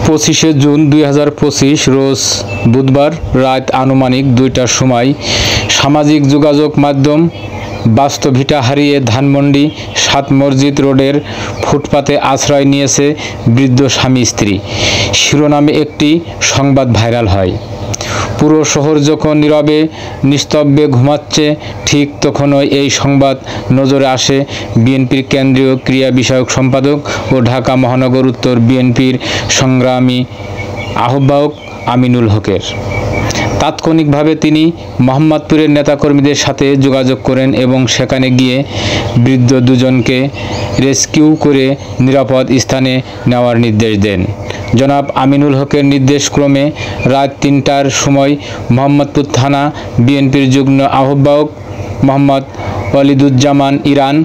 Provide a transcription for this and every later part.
25শে June 2025 রোজ বুধবার রাত আনুমানিক 2টার সময় সামাজিক যোগাযোগ মাধ্যম বাস্তবিকতা হারিয়ে ধানমন্ডি 7 মসজিদ রোডের ফুটপাতে আশ্রয় নিয়েছে বৃদ্ধ স্বামী স্ত্রী শিরোনামে একটি সংবাদ ভাইরাল হয়। পুরো শহর যখন নীরবে নিস্তব্ধে ঘুমাচ্ছে ঠিক তখনই এই সংবাদ নজরে আসে বিএনপির কেন্দ্রীয় ক্রীড়া বিষয়ক সম্পাদক ও ঢাকা মহানগর উত্তর বিএনপির সংগ্রামী আহ্বায়ক আমিনুল হকের। তাৎক্ষণিকভাবে তিনি মোহাম্মদপুরের নেতাকর্মীদের সাথে যোগাযোগ করেন এবং সেখানে গিয়ে বৃদ্ধ দুজনকে রেস্কিউ করে নিরাপদ স্থানে নেওয়ার নির্দেশ দেন। জনাব আমিনুল হকের নির্দেশক্রমে রাত 3টার সময় মোহাম্মদপুর থানা বিএনপির যুগ্ম আহ্বায়ক মোহাম্মদ ওয়ালিদুজ্জামান ইরান,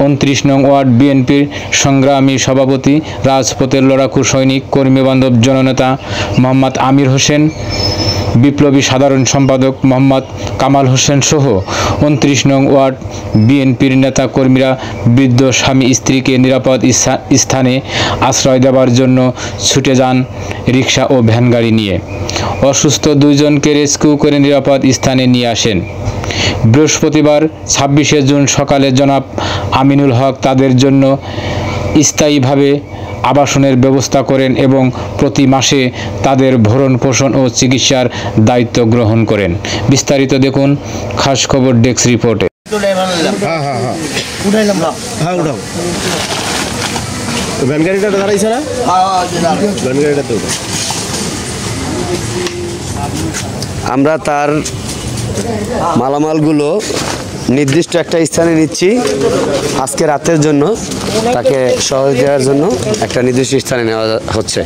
29 নং ওয়ার্ড বিএনপির সংগ্রামী সভাপতি রাজপথের লড়াকু সৈনিক কর্মীবান্ধব জননেতা মোহাম্মদ আমির হোসেন, বিপ্লবী সাধারণ সম্পাদক মোহাম্মদ কামাল হোসেন সহ 29 নং ওয়ার্ড বিএনপির নেতা কর্মীরা বৃদ্ধ স্বামী স্ত্রীকে নিরাপদ স্থানে আশ্রয় দেওয়ার জন্য ছুটে যান রিকশা ও ভ্যান গাড়ি নিয়ে। অসুস্থ দুইজনকে রেস্কিউ করে নিরাপদ স্থানে নিয়ে আসেন। বৃহস্পতিবার 26শে জুন সকালে জনাব আমিনুল হক তাদের জন্য স্থায়ীভাবে আবাসনের ব্যবস্থা করেন এবং প্রতি মাসে তাদের ভরণ পোষণ ও চিকিৎসার দায়িত্ব গ্রহণ করেন। বিস্তারিত দেখুন খাস খবর ডেস্ক রিপোর্টে। আমরা তার মালামালগুলো নির্দিষ্ট একটা স্থানে নিচ্ছি আজকে রাতের জন্য, তাকে সহজ দেওয়ার জন্য একটা নির্দিষ্ট স্থানে নেওয়া হচ্ছে।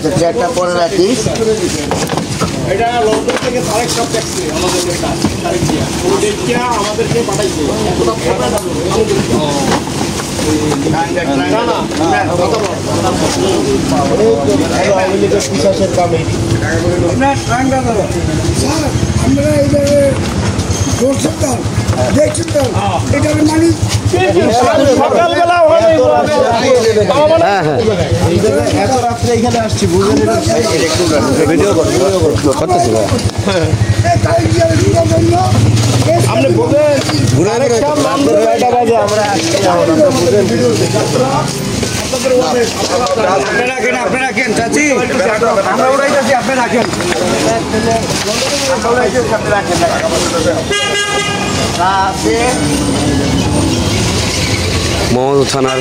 মহম্মদপুর থানার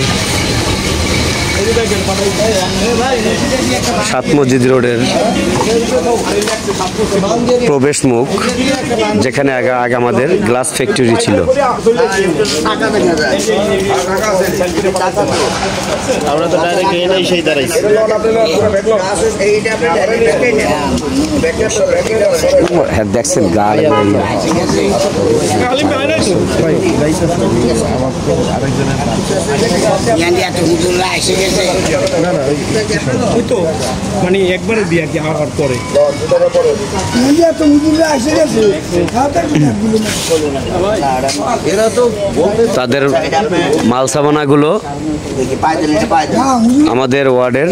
7 মসজিদ রোডের প্রবেশ মুখ, যেখানে আগে আমাদের গ্লাস ফ্যাক্টরি ছিল। দেখছেন মানে একবারে দিয়ে কি আর পরে তাদের মাল সামানাগুলো আমাদের ওয়ার্ডের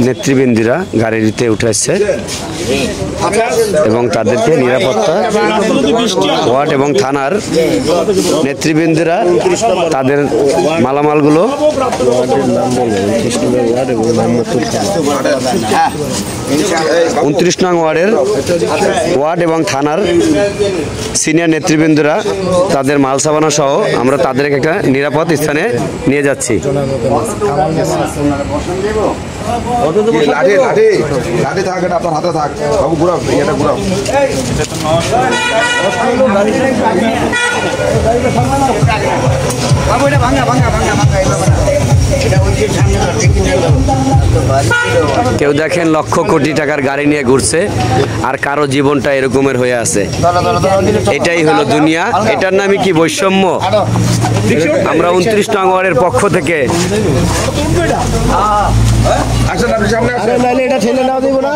নেতৃবৃন্দরা গাড়িতে উঠে আসছে এবং তাদেরকে নিরাপত্তা ওয়ার্ড এবং থানার নেতৃবৃন্দরা তাদের মালামালগুলো 29 নং ওয়ার্ডের ওয়ার্ড এবং থানার সিনিয়র নেতৃবৃন্দরা তাদের মাল সাবানা সহ আমরা তাদেরকে একটা নিরাপদ স্থানে নিয়ে যাচ্ছি। আপনার হাতে থাক বাবু, ঘুরাও এটা ঘুরাও। কেউ দেখেন লক্ষ কোটি টাকার গাড়ি নিয়ে ঘুরছে আর কারো জীবনটা এরকমের হয়ে আছে। এটাই হলো দুনিয়া, এটার নামই কি বৈষম্য? আমরা 29 নং ওয়ার্ডের পক্ষ থেকে আসেন আপনি সামনে আসেন। নাইলে এটা ঠেলে নাও দিব না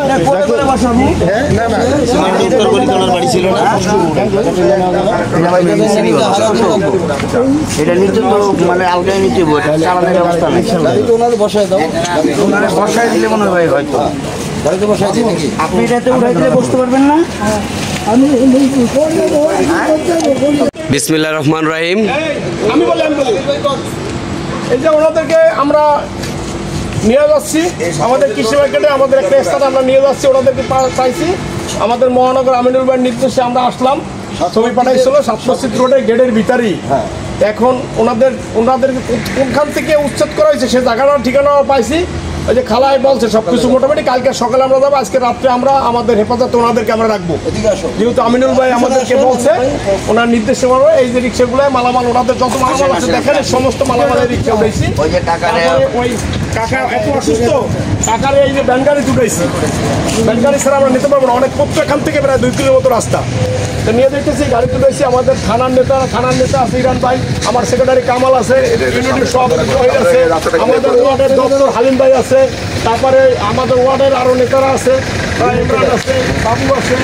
এটা নিতে তো মানে আলগায় নিতে চালানোর ব্যবস্থা নেই বসায় দাও বসায় দিলে মনে হয় হয়তো বাড়িতে বসায় দিই নাকি আপনি এটাতে উঠাই দিলে বসতে পারবেন না বিসমিল্লাহির রহমানির রহিম। আমি বলি এই যে ওনাদেরকে আমরা নিয়ে যাচ্ছি আমাদের কৃষি মার্কেটে আমাদের একটা স্থানে আমরা নিয়ে যাচ্ছি ওনাদেরকে চাইছি আমাদের মহানগর আমিনুল ভাইয়ের নির্দেশে আমরা আসলাম ছবি পাঠাইছিল 7 মসজিদ রোডের গেটের ভিতরেই এখন ওনাদেরকে কোনখান থেকে উচ্ছেদ করা হয়েছে সে জায়গাটার ঠিকানাও পাইছি ওই যে খালায় বলছে সবকিছু মোটামুটি কালকে সকালে আমরা যাবো আজকে রাত্রে আমরা আমাদের হেফাজতে ওনাদেরকে আমরা রাখবো যেহেতু আমিনুল ভাই আমাদেরকে বলছে ওনার নির্দেশে মানবে এই যে রিক্সাগুলোয় মালামাল ওনাদের যত মালামাল আছে দেখেন সমস্ত মালামালের রিক্সা উঠেছি ওই কাকা এত অসুস্থ কাকারে এই যে ব্যানগাড়ি উঠেছি ব্যানগাড়ি ছাড়া আমরা নিতে পারবো না অনেক পত্র এখান থেকে প্রায় 2 কিলোর মতো রাস্তা তো নিয়ে দেখতেছি গাড়ি তুলেছি আমাদের থানার নেতা আছে ইরান ভাই আমার সেক্রেটারি কামাল আছে ইউনিটির সভাপতি আছে আমাদের ওয়ার্ডের দপ্তর হালিম ভাই আছে তারপরে আমাদের ওয়ার্ডের আরও নেতারা আছে ইমরান আছে বাবু আছে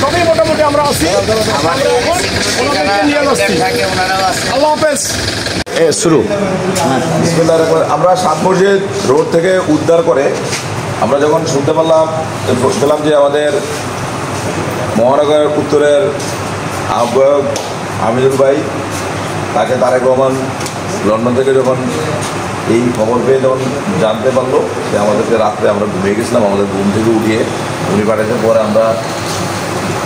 সবই মোটামুটি আমরা আছি আমরা এখন ওনাদেরকে নিয়ে যাচ্ছি আল্লাহ হাফেজ শুরু আমরা 7 মসজিদ রোড থেকে উদ্ধার করে আমরা যখন শুনতে পেলাম যে আমাদের মহানগর উত্তরের আহ্বায়ক আমিনুল ভাই তাকে তারেক রহমান লন্ডন থেকে যখন এই খবর পেয়ে যখন জানতে পারলো যে আমাদেরকে রাত্রে আমরা ঘুমিয়ে গেছিলাম আমাদের ঘুম থেকে উঠিয়ে উনি পাঠানোর পরে আমরা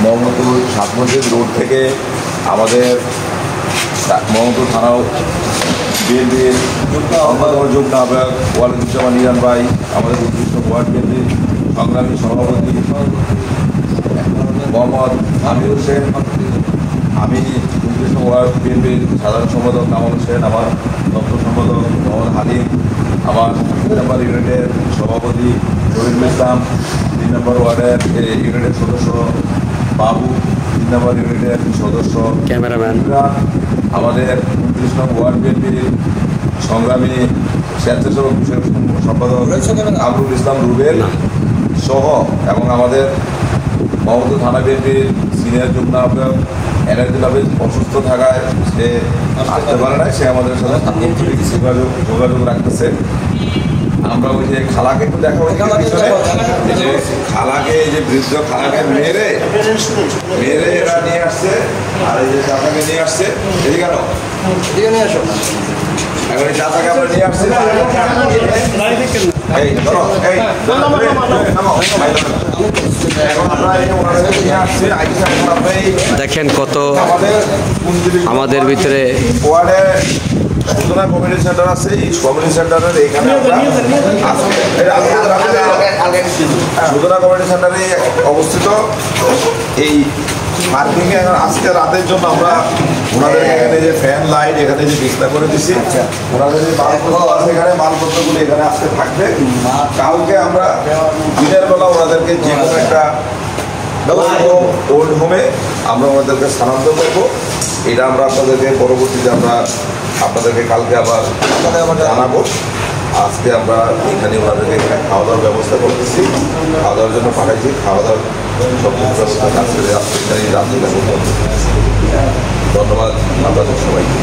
মোহাম্মদপুর 7 মসজিদ রোড থেকে আমাদের মোহাম্মদপুর থানাও বিএনপির অন্যতম যুগ্ম আহ্বায়ক ওয়ালিদুজ্জামান ইরান ভাই আমাদের উৎকৃষ্ট ওয়ার্ড বিএনপির সংগ্রামী সভাপতি মোহাম্মদ আমির হোসেন আমি উৎকৃষ্ট ওয়ার্ড বিএনপির সাধারণ সম্পাদক কামাল হোসেন আমার দপ্তর সম্পাদক মোহাম্মদ হালিম আমার 3 নম্বর ইউনিটের সভাপতি শহীদুল ইসলাম 3 নম্বর ওয়ার্ডের ইউনিটের সদস্য বাবু 3 নম্বর ইউনিটের সদস্য ক্যামেরাম্যান আমাদের 29 নম্বর ওয়ার্ড বিএনপির সংগ্রামী স্বেচ্ছাসেবক সম্পাদক আবুল ইসলাম রুবেল সহ এবং আমাদের মোহাম্মদপুর থানা বিএনপির সিনিয়র যুগ্ম আহ্বায়ক এনার্জিল হাফেজ অসুস্থ থাকায় সে আসতে পারে না সে আমাদের সাথে যোগাযোগ রাখতেছে আমরা ওই যে খালাকে একটু দেখাবো এই যে খালাকে এই যে বৃদ্ধ খালাকে মেরে এরা নিয়ে আসছে আর এই যে চাচাকে নিয়ে আসছে এদিকে কেন নিয়ে আসো এখন এই চাচাকে আমরা নিয়ে আসছি এই ধরো এই এখন আমরা ওনাদেরকে নিয়ে আসছি দেখেন কত আমাদের ভিতরে ওয়ার্ডে সুদনা কমিউনিটি সেন্টার আছে এই কমিউনিটি সেন্টারের এখানে আমরা সুদনা কমিউনিটি সেন্টারে অবস্থিত এই পার্কিংয়ে এখন আজকে রাতের জন্য আমরা ওনাদের এখানে যে ফ্যান লাইট এখানে যে বিস্তার করে দিচ্ছি ওনাদের যে মালপত্র আছে এখানে মালপত্রগুলো এখানে আজকে থাকবে কালকে আমরা দিনের বেলা ওনাদেরকে যে কোনো একটা ওল্ড হোমে আমরা ওনাদেরকে স্থানান্তর করবো এটা আমরা আপনাদেরকে পরবর্তীতে আমরা আপনাদেরকে কালকে আবার জানাবো আজকে আমরা এখানে ওনাদেরকে এখানে খাওয়া দাওয়ার ব্যবস্থা করতেছি খাওয়া দাওয়ার জন্য পাঠাইছি খাওয়া দাওয়ার সব ব্যবস্থা কাজ করে এখানে রাত্রিটা ধন্যবাদ আপনাদের সবাইকে।